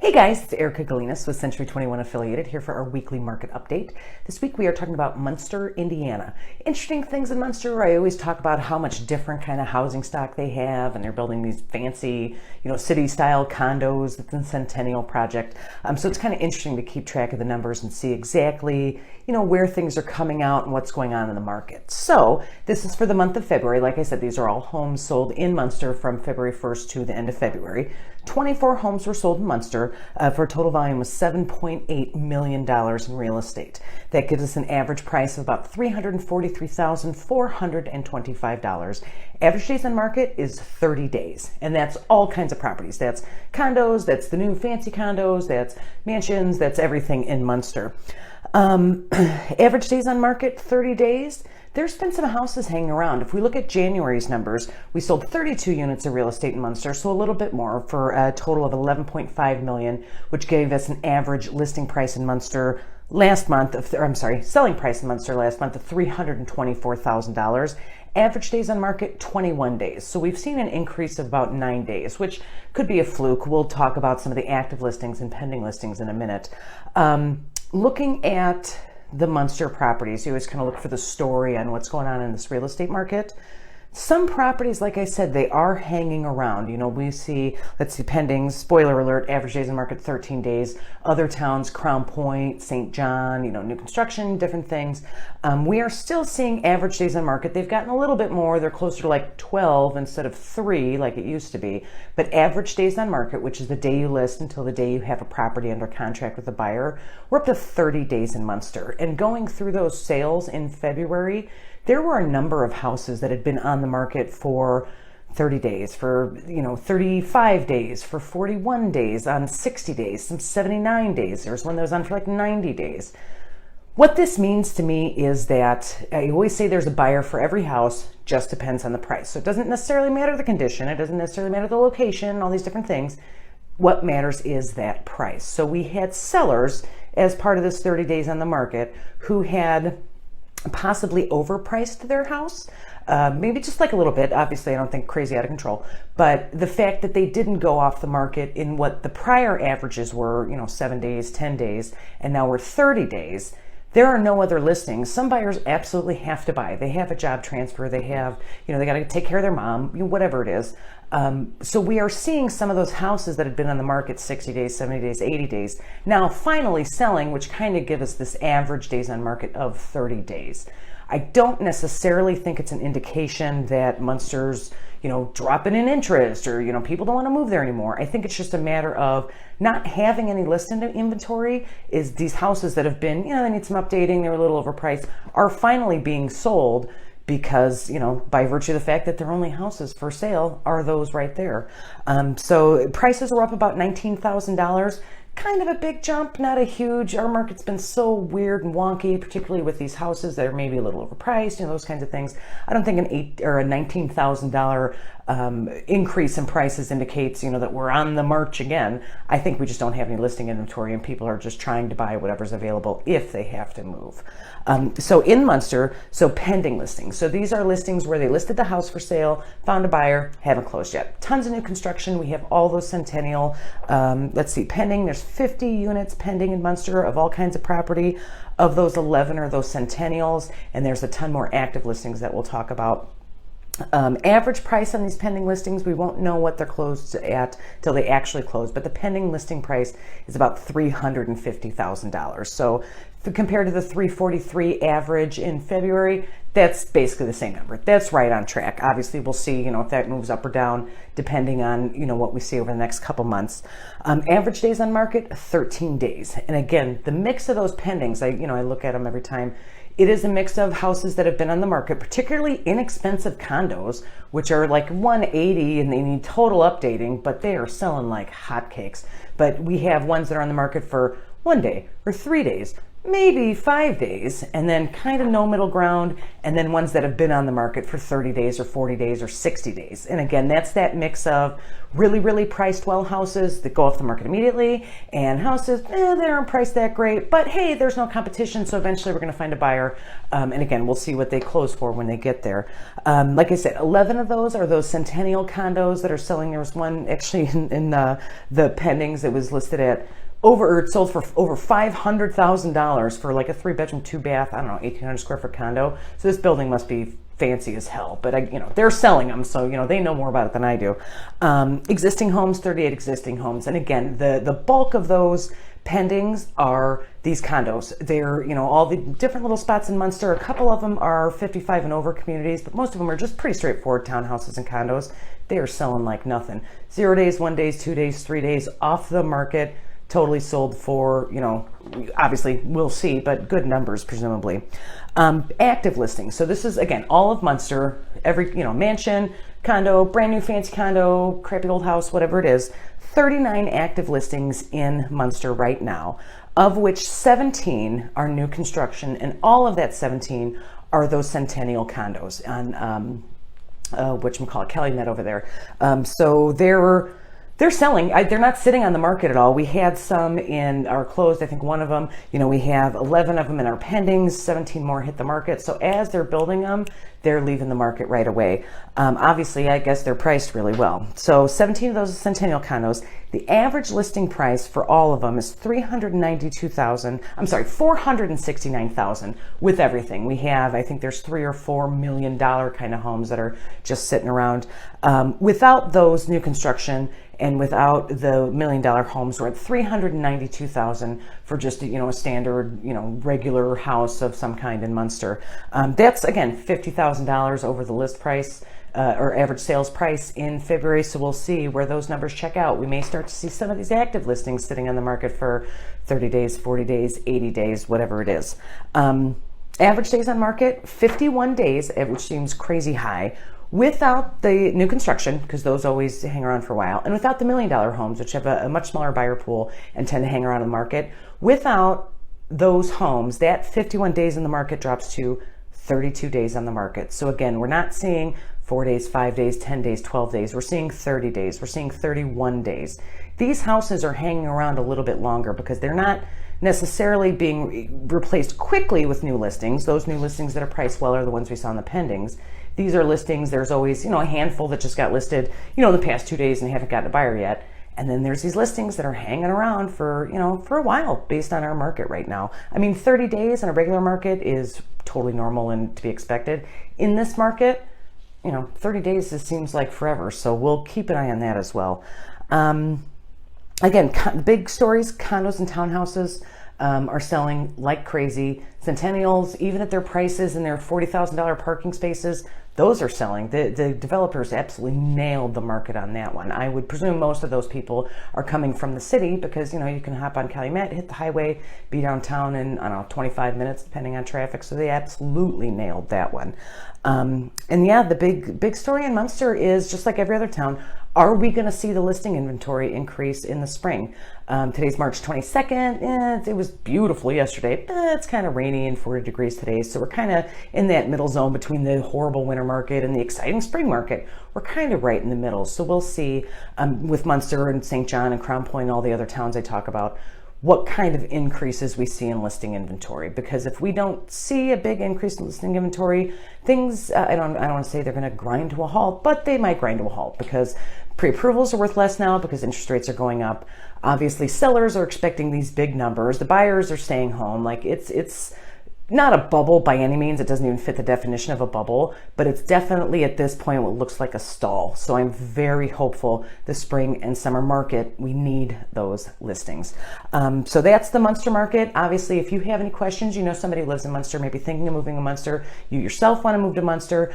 Hey guys, it's Erica Galinas with Century 21 Affiliated here for our weekly market update. This week we are talking about Munster, Indiana. Interesting things in Munster. I always talk about how much different kind of housing stock they have, and they're building these fancy, city-style condos. It's a Centennial project. So it's kind of interesting to keep track of the numbers and see exactly, where things are coming out and what's going on in the market. So this is for the month of February. Like I said, these are all homes sold in Munster from February 1st to the end of February. 24 homes were sold in Munster for a total volume of $7.8 million in real estate. That gives us an average price of about $343,425. Average days on market is 30 days, and that's all kinds of properties. That's condos, that's the new fancy condos, that's mansions, that's everything in Munster. Average days on market, 30 days. There's been some houses hanging around. If we look at January's numbers, we sold 32 units of real estate in Munster, so a little bit more, for a total of $11.5 million, which gave us an average listing price in Munster selling price in Munster last month of $324,000. Average days on market, 21 days. So we've seen an increase of about 9 days, which could be a fluke. We'll talk about some of the active listings and pending listings in a minute. Looking at the Munster properties, you always kind of look for the story on what's going on in this real estate market. Some properties, like I said, they are hanging around. We see, pending, spoiler alert, average days on market 13 days. Other towns, Crown Point, St. John, new construction, different things. We are still seeing average days on market. They've gotten a little bit more. They're closer to like 12 instead of 3 like it used to be. But average days on market, which is the day you list until the day you have a property under contract with a buyer, we're up to 30 days in Munster. And going through those sales in February, there were a number of houses that had been on the market for 30 days, for 35 days, for 41 days, on 60 days, some 79 days. There's one that was on for like 90 days. What this means to me is that I always say there's a buyer for every house, just depends on the price. So it doesn't necessarily matter the condition, it doesn't necessarily matter the location, all these different things. What matters is that price. So we had sellers as part of this 30 days on the market who had possibly overpriced their house, maybe just like a little bit. Obviously, I don't think crazy out of control, but the fact that they didn't go off the market in what the prior averages were, 7 days, 10 days, and now we're 30 days. There are no other listings. Some buyers absolutely have to buy. They have a job transfer. They have, they got to take care of their mom, whatever it is. So we are seeing some of those houses that had been on the market 60 days, 70 days, 80 days, now finally selling, which kind of give us this average days on market of 30 days. I don't necessarily think it's an indication that Munster's, dropping in interest or, people don't want to move there anymore. I think it's just a matter of not having any listed inventory. Is these houses that have been, they need some updating, they're a little overpriced, are finally being sold because, by virtue of the fact that they're only houses for sale are those right there. So prices are up about $19,000. Kind of a big jump, not a huge. Our market's been so weird and wonky, particularly with these houses that are maybe a little overpriced, those kinds of things. I don't think an $19,000 increase in prices indicates, that we're on the march again. I think we just don't have any listing inventory and people are just trying to buy whatever's available if they have to move. So in Munster, pending listings. So these are listings where they listed the house for sale, found a buyer, haven't closed yet. Tons of new construction. We have all those Centennial. Pending. There's 50 units pending in Munster of all kinds of property. Of those, 11 are those Centennials, and there's a ton more active listings that we'll talk about. Average price on these pending listings, we won't know what they're closed at till they actually close, but the pending listing price is about $350,000. So compared to the 343 average in February, that's basically the same number. That's right on track. Obviously, we'll see, if that moves up or down, depending on, what we see over the next couple months. Average days on market, 13 days. And again, the mix of those pendings, I look at them every time. It is a mix of houses that have been on the market, particularly inexpensive condos, which are like 180 and they need total updating, but they are selling like hotcakes. But we have ones that are on the market for 1 day or 3 days, maybe 5 days, and then kind of no middle ground, and then ones that have been on the market for 30 days or 40 days or 60 days. And again, that's that mix of really, really priced well houses that go off the market immediately, and houses, they aren't priced that great, but hey, there's no competition, so eventually we're going to find a buyer. And again, we'll see what they close for when they get there. Like I said, 11 of those are those centennial condos that are selling. There was one actually in the pendings that was listed at it sold for over $500,000 for like a 3-bedroom, 2-bath, I don't know, 1,800 square foot condo. So this building must be fancy as hell, but they're selling them, so they know more about it than I do. Existing homes, 38 existing homes, and again, the bulk of those pendings are these condos. They're all the different little spots in Munster. A couple of them are 55 and over communities, but most of them are just pretty straightforward townhouses and condos. They are selling like nothing. 0 days, 1 days, 2 days, 3 days off the market. Totally sold for, obviously we'll see, but good numbers presumably. Active listings. So this is, again, all of Munster, every, mansion, condo, brand new fancy condo, crappy old house, whatever it is. 39 active listings in Munster right now, of which 17 are new construction, and all of that 17 are those centennial condos on, whatchamacallit, Calumet over there. So they're selling. They're not sitting on the market at all. We had some in our closed, I think one of them, we have 11 of them in our pendings, 17 more hit the market. So as they're building them, they're leaving the market right away. Obviously, I guess they're priced really well. So 17 of those are centennial condos. The average listing price for all of them is $469,000 with everything. We have, I think there's $3 or $4 million kind of homes that are just sitting around. Without those new construction and without the $1 million homes, we're at $392,000 for just a standard regular house of some kind in Munster. That's again $50,000 over the list price or average sales price in February. So we'll see where those numbers check out. We may start to see some of these active listings sitting on the market for 30 days, 40 days, 80 days, whatever it is. Average days on market, 51 days, which seems crazy high, without the new construction, because those always hang around for a while, and without the $1 million homes, which have a much smaller buyer pool and tend to hang around the market. Without those homes, that 51 days in the market drops to 32 days on the market. So again, we're not seeing 4 days, 5 days, 10 days, 12 days. We're seeing 30 days. We're seeing 31 days. These houses are hanging around a little bit longer because they're not necessarily being replaced quickly with new listings. Those new listings that are priced well are the ones we saw in the pendings. These are listings, there's always, a handful that just got listed, in the past 2 days and they haven't gotten a buyer yet. And then there's these listings that are hanging around for, for a while based on our market right now. 30 days in a regular market is totally normal and to be expected. In this market, 30 days just seems like forever. So we'll keep an eye on that as well. Again, big stories, condos and townhouses are selling like crazy. Centennials, even at their prices and their $40,000 parking spaces, those are selling. The developers absolutely nailed the market on that one. I would presume most of those people are coming from the city because, you can hop on Calumet, hit the highway, be downtown in, 25 minutes, depending on traffic. So they absolutely nailed that one. And yeah, the big story in Munster is, just like every other town, are we going to see the listing inventory increase in the spring? Today's March 22nd. It was beautiful yesterday. It's kind of rainy and 40 degrees today. So we're kind of in that middle zone between the horrible winter market and the exciting spring market. We're kind of right in the middle. So we'll see with Munster and St. John and Crown Point and all the other towns I talk about, what kind of increases we see in listing inventory. Because if we don't see a big increase in listing inventory, things, I don't want to say they're going to grind to a halt, but they might grind to a halt because pre-approvals are worth less now because interest rates are going up. Obviously, sellers are expecting these big numbers. The buyers are staying home. Like it's not a bubble by any means. It doesn't even fit the definition of a bubble, but it's definitely at this point what looks like a stall. So I'm very hopeful the spring and summer market, we need those listings. So that's the Munster market. Obviously, if you have any questions, somebody who lives in Munster, maybe thinking of moving to Munster, you yourself want to move to Munster,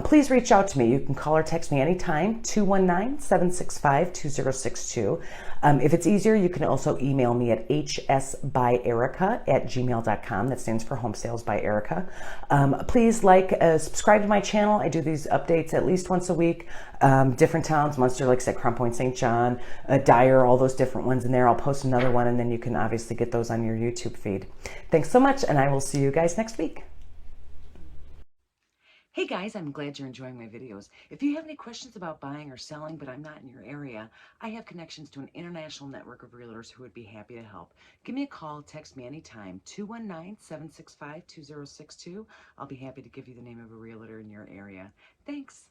please reach out to me. You can call or text me anytime, 219-765-2062. If it's easier, you can also email me at hsbyerica@gmail.com. That stands for Home Sale Sales by Erica. Please subscribe to my channel. I do these updates at least once a week. Different towns, Munster, like I said, Crown Point, St. John, Dyer, all those different ones in there. I'll post another one, and then you can obviously get those on your YouTube feed. Thanks so much, and I will see you guys next week. Hey guys, I'm glad you're enjoying my videos. If you have any questions about buying or selling, but I'm not in your area, I have connections to an international network of realtors who would be happy to help. Give me a call, text me anytime, 219-765-2062. I'll be happy to give you the name of a realtor in your area. Thanks.